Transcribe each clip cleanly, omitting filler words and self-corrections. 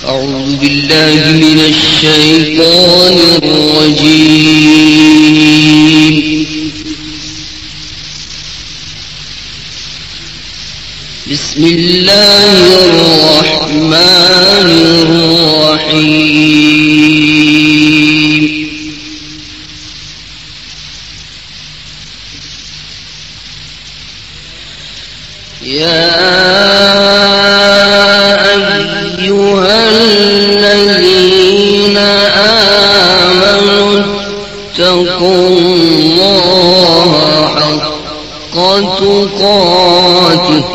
أعوذ بالله من الشيطان الرجيم. بسم الله الرحمن الرحيم. يا أيها الذين آمنوا اتقوا الله حق تقاته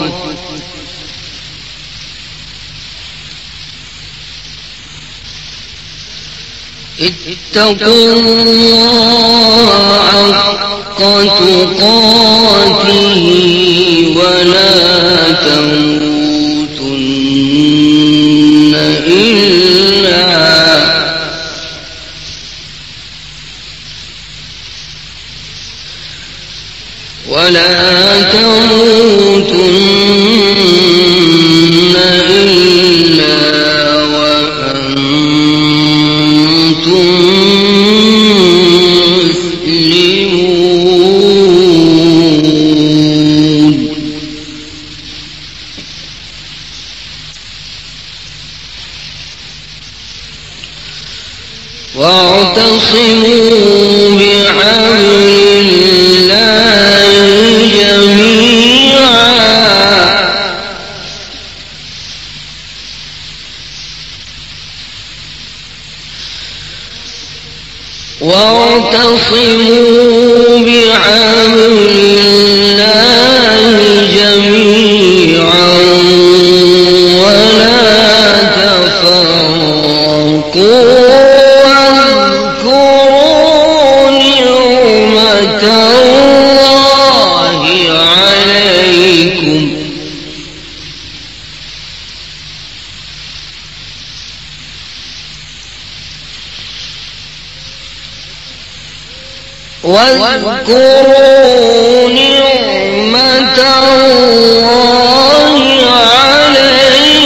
ولا تموتن إلا وأنتم مسلمون. واعتصموا بحبل الله جميعا ولا تفرقوا واذكروا نعمة الله عليكم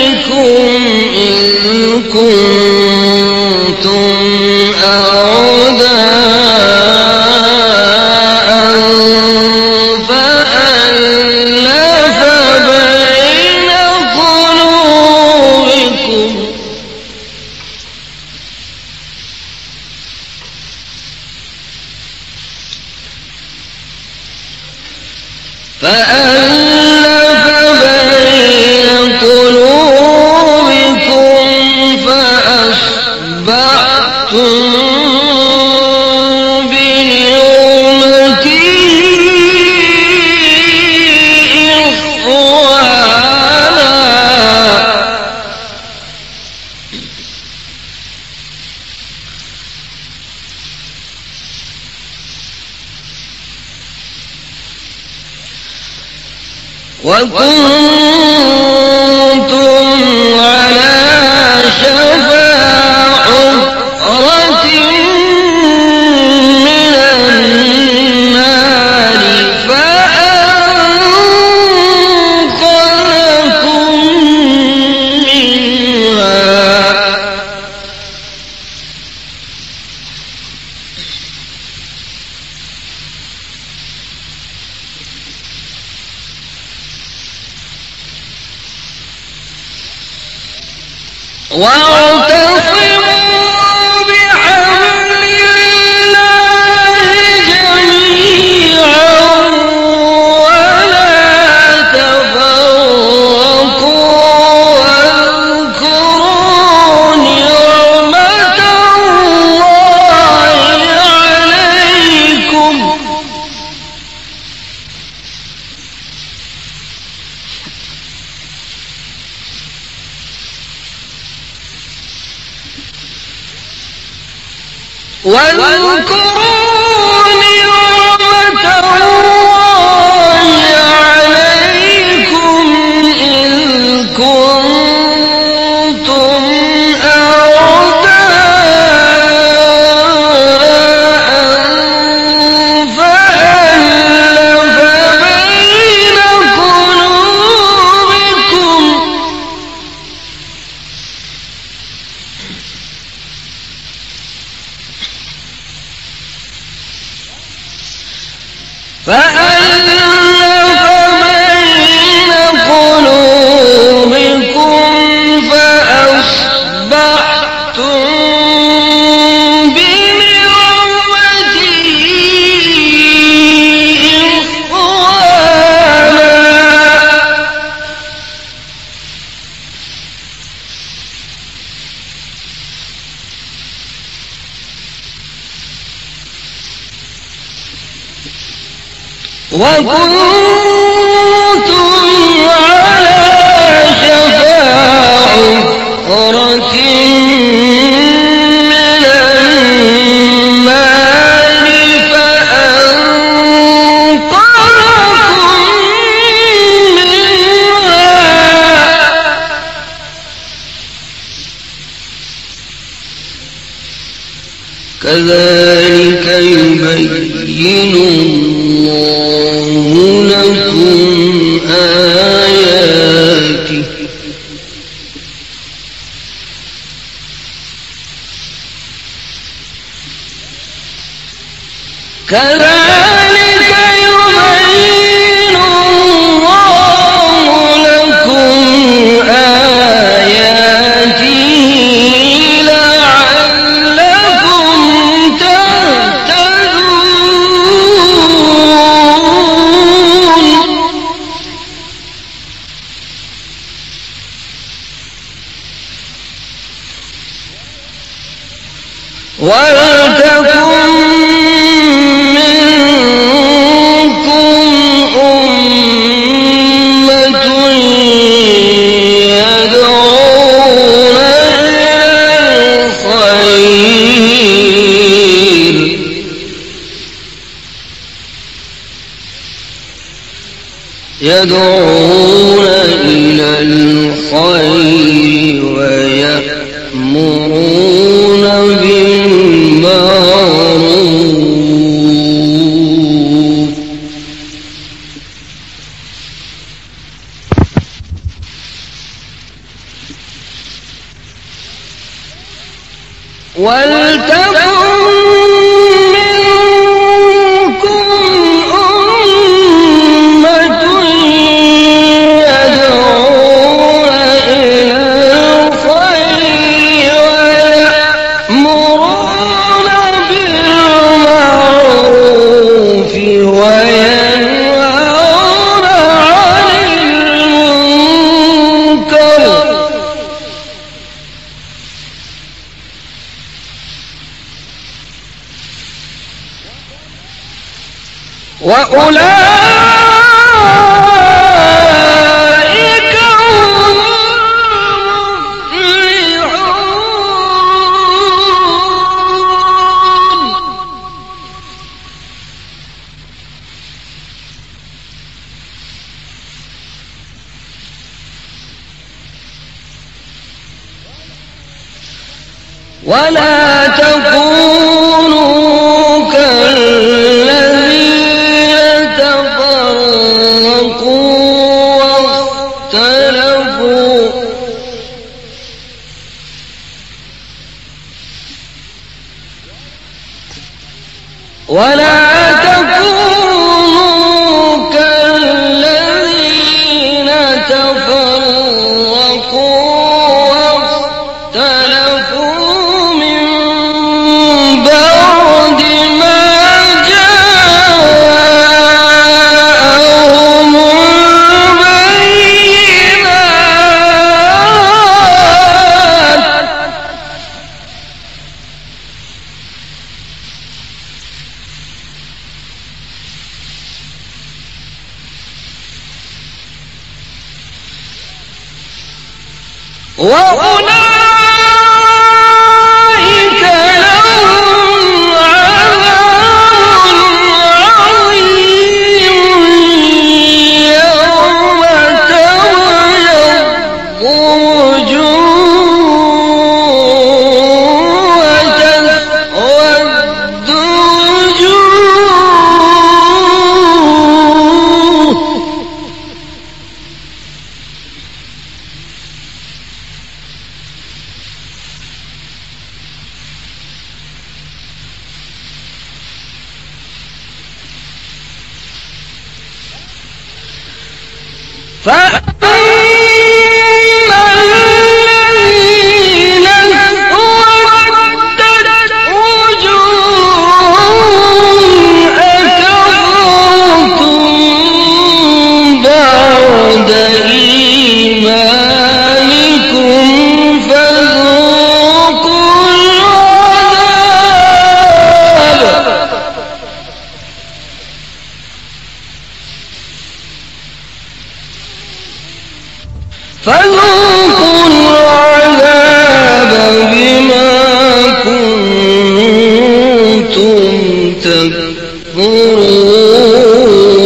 إذ كنتم أعداء فألف بين قلوبكم فأصبحتم بنعمته إخوانا وكنتم على شفا حفرة من النار فأنقذكم منها واعتصموا بحبل الله جميعا ولا تفرقوا واذكروا نعمة الله عليكم واذكروا نعمة الله عليكم إذ كنتم أعداء فألف بين قلوبكم فألف بين قلوبكم فأصبحتم بنعمته إخوانا. وكنتم على شفا حفرة من النار فأنقذكم منها. كذلك يبين الله لكم آياته كذلك يبين الله لكم آياته لعلكم تهتدون. ولتكن منكم أمة يدعون إلى الخير ويأمرون بالمعروف ولتكن منكم أمة يدعون إلى الخير ويأمرون بالمعروف وينهون عن المنكر وأولئك هم المفلحون. ولا تكونوا كالذين تفرقوا واختلفوا ولا تكونوا كالذين تفرقوا واختلفوا من بعد ما جاءهم البينات وأولئك لهم عذاب عظيم يوم تبيض وجوه وتسود وجوه. فذوقوا العذاب بما كنتم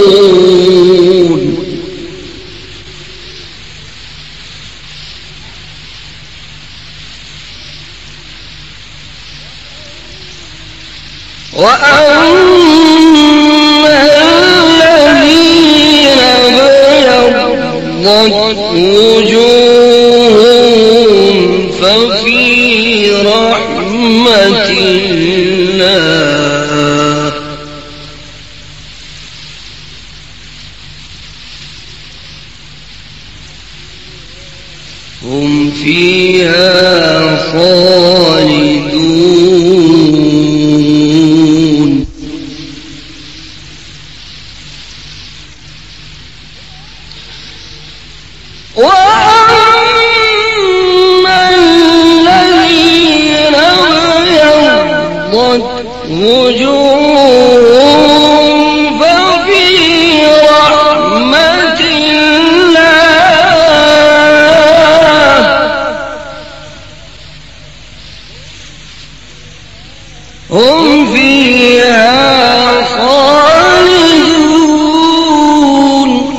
تكفرون وأما الذين ابيضت وجوههم ففي رحمة الله هم فيها خالدون وأما الذين ابيضت وجوههم ففي رحمة الله هم فيها خالدون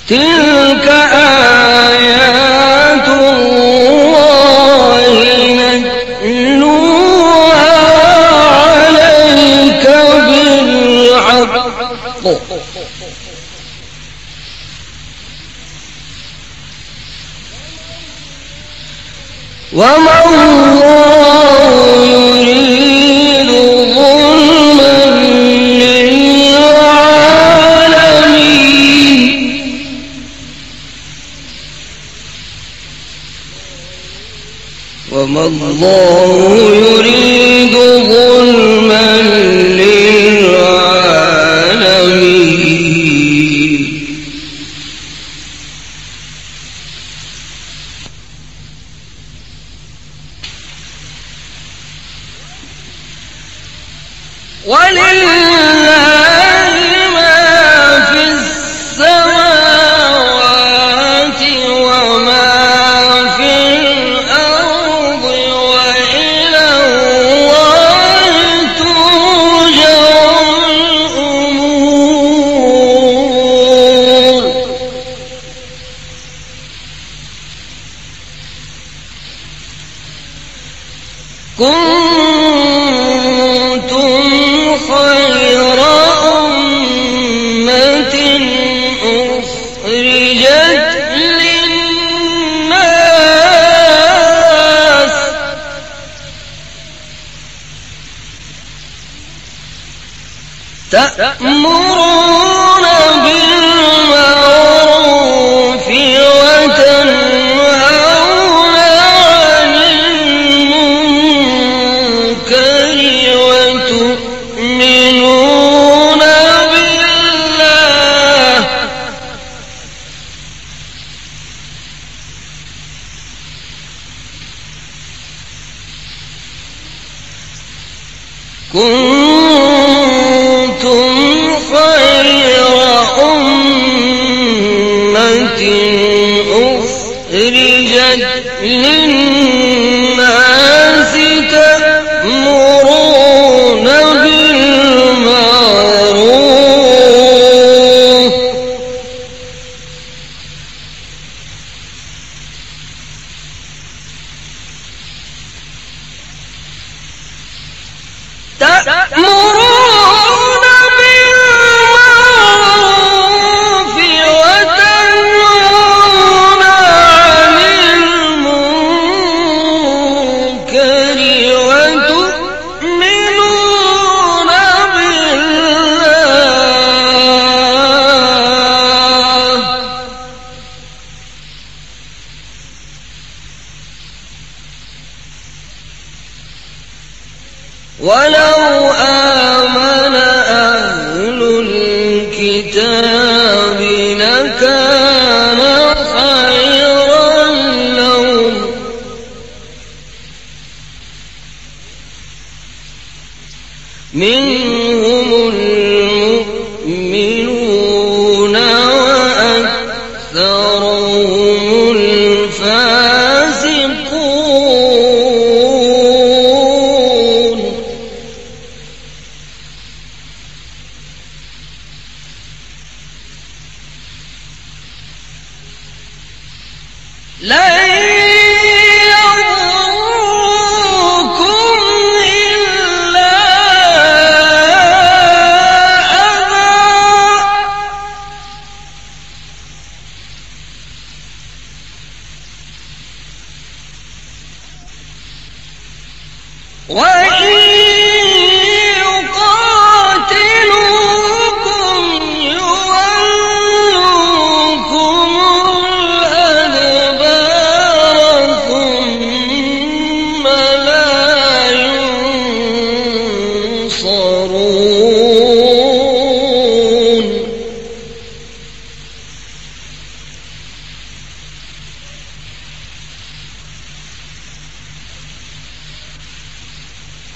تلك آيات الله نتلوها عليك بالحق وما الله يريد ظلما للعالمين وما الله يريد ظلما للعالمين ولله ما في السماوات وما في الأرض وإلى الله ترجع الأمور كنتم خير أمة أخرجت للناس تأمرون بالمعروف وتنهون عن المنكر وتؤمنون بالله كنتم خير أمة أخرجت للناس تأمرون بالمعروف تأمرون بالمعروف وتنهون عن المنكر لن يضروكم إلا أذى وإن يقاتلوكم يولوكم الأدبار ثم لا ينصرون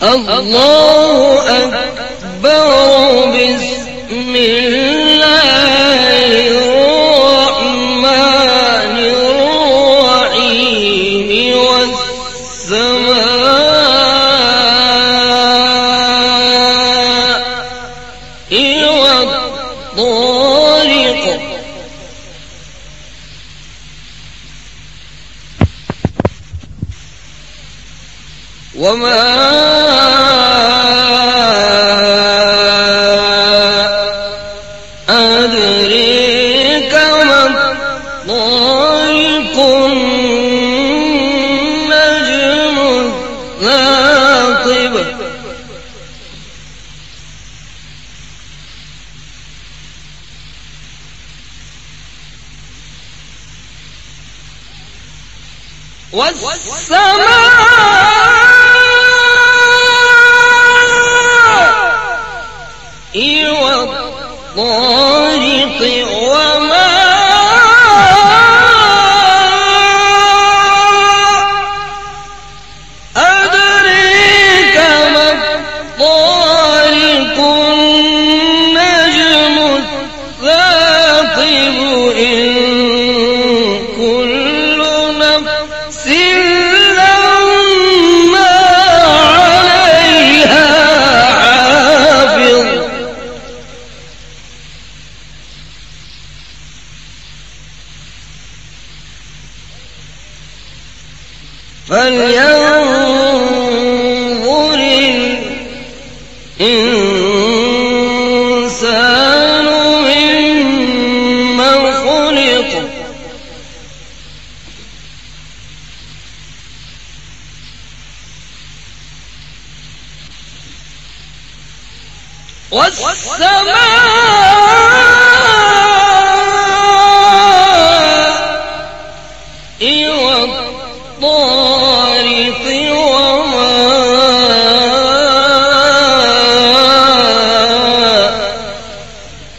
الله أكبر بسم الله الرحمن الرحيم والسماء والطارق وما أدريك ما الطارق النجم الثاقب والطارق وما أدريك ما الطارق النجم الثاقب إن كل نفس لما عليها حافظ فلينظر الإنسان مما خلق والسماء والطارق وما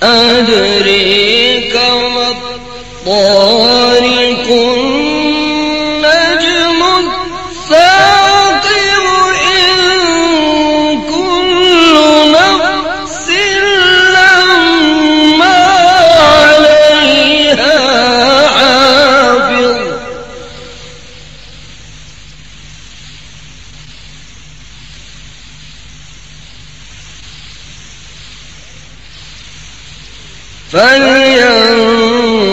أدريك ما الطارق النجم الثاقب إن كل نفس لما عليها حافظ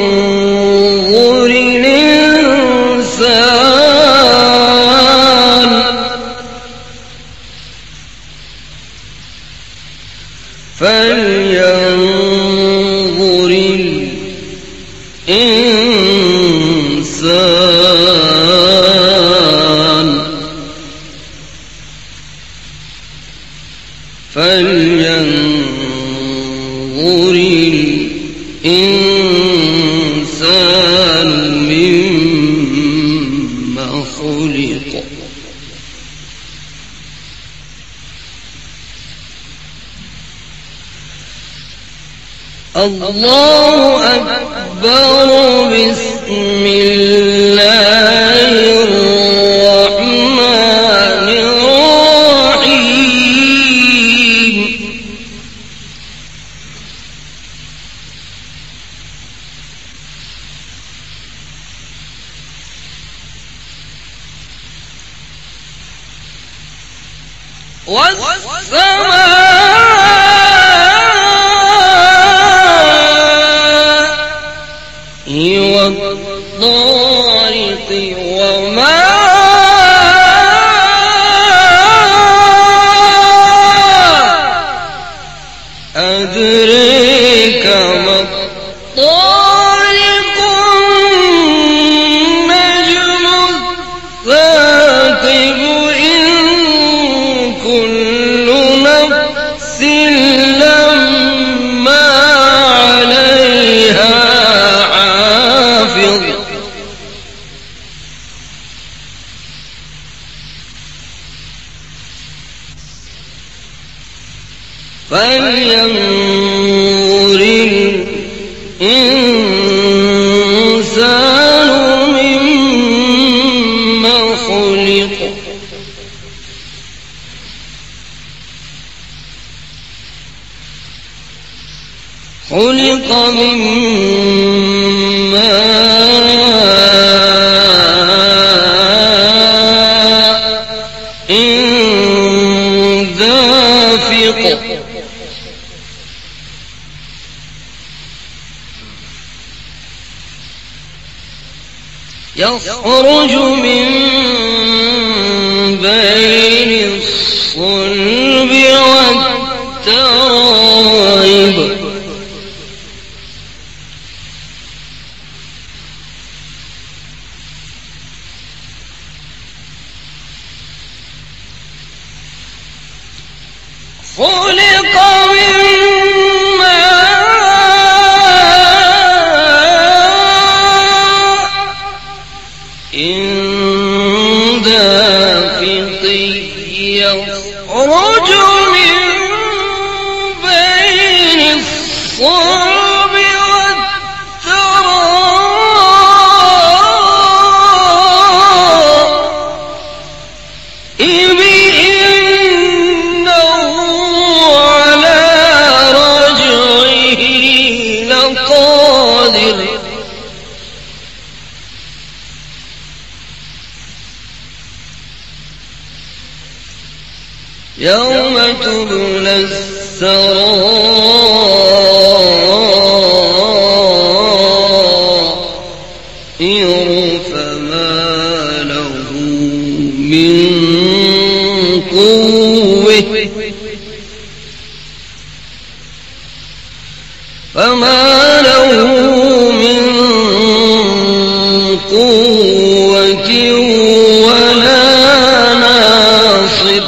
فلينظر الإنسان فلينظر الإنسان فلينظر الإنسان مما خلق الله أكبر بسم الله الرحمن الرحيم والسماء والطارق أدريك ما الطارق النجم الثاقب إن كل نفس لما عليها حافظ فلينظر الإنسان مما خلق خلق من ماء دافق يخرج من بين الصلب والترائب خلق من يخرج من بين الصلب والترائب إنه على رجعه لقادر يوم تبلى السرائر فما له من قوة ولا ناصر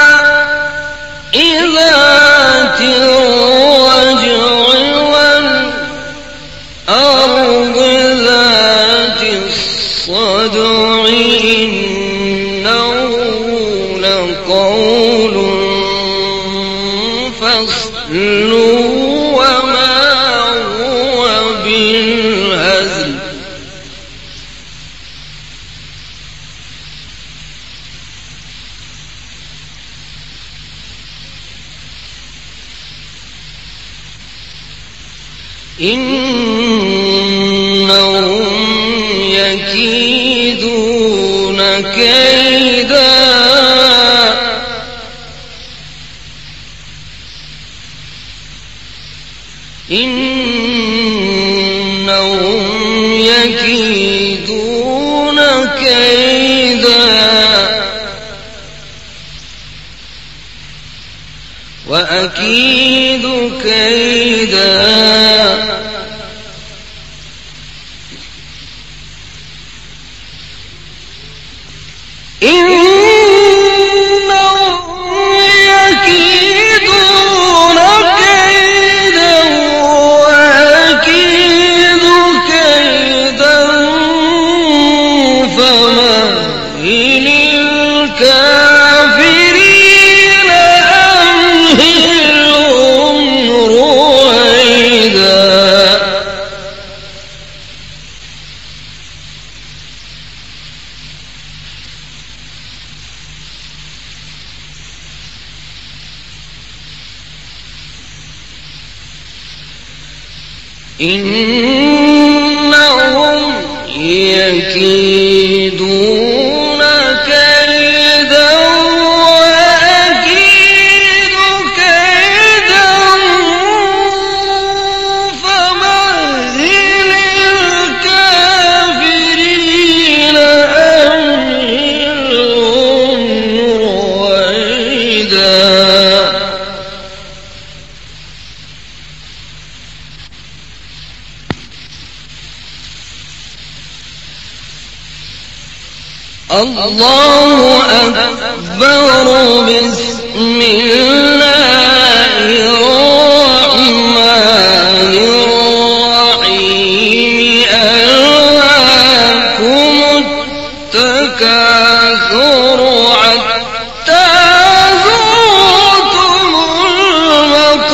والسماء ذات الرجع والأرض ذات الصدع إنه لقول فصل وما هو بالهزل إنهم يكيدون كيدا وأكيد كيدا إنهم يكيدون كيدا وأكيد كيدا الله أكبر. بسم الله الرحمن الرحيم. ألهاكم التكاثر حتى زرتم المقابر.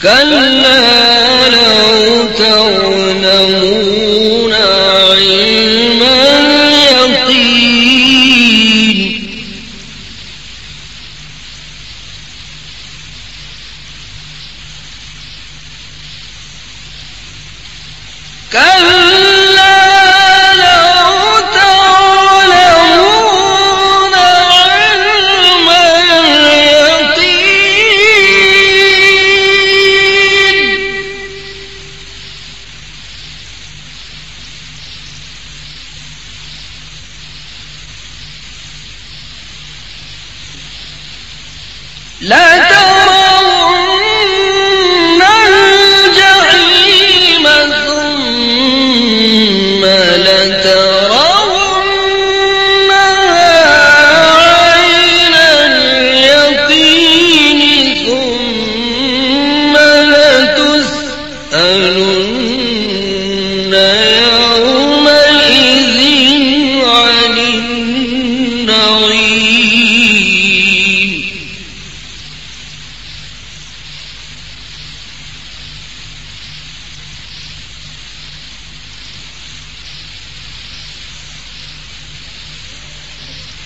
كلا لو تعلمون علم اليقين. لترون الجحيم ثم لترونها عين اليقين ثم لتسألن يومئذ عن النعيم.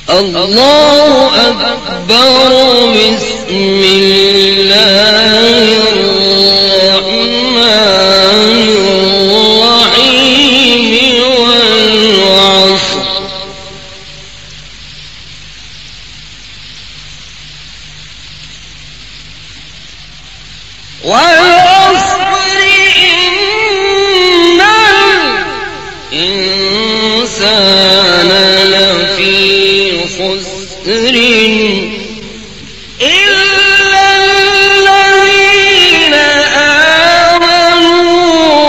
الله أكبر. بسم الله الرحمن الرحيم. والعصر إن الإنسان لفي خسر إلا الذين آمنوا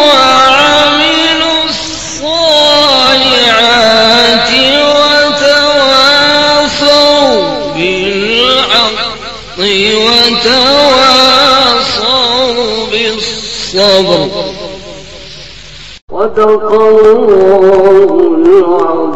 وعملوا الصالحات وتواصوا بالحق وتواصوا بالصبر. صدق الله العظيم.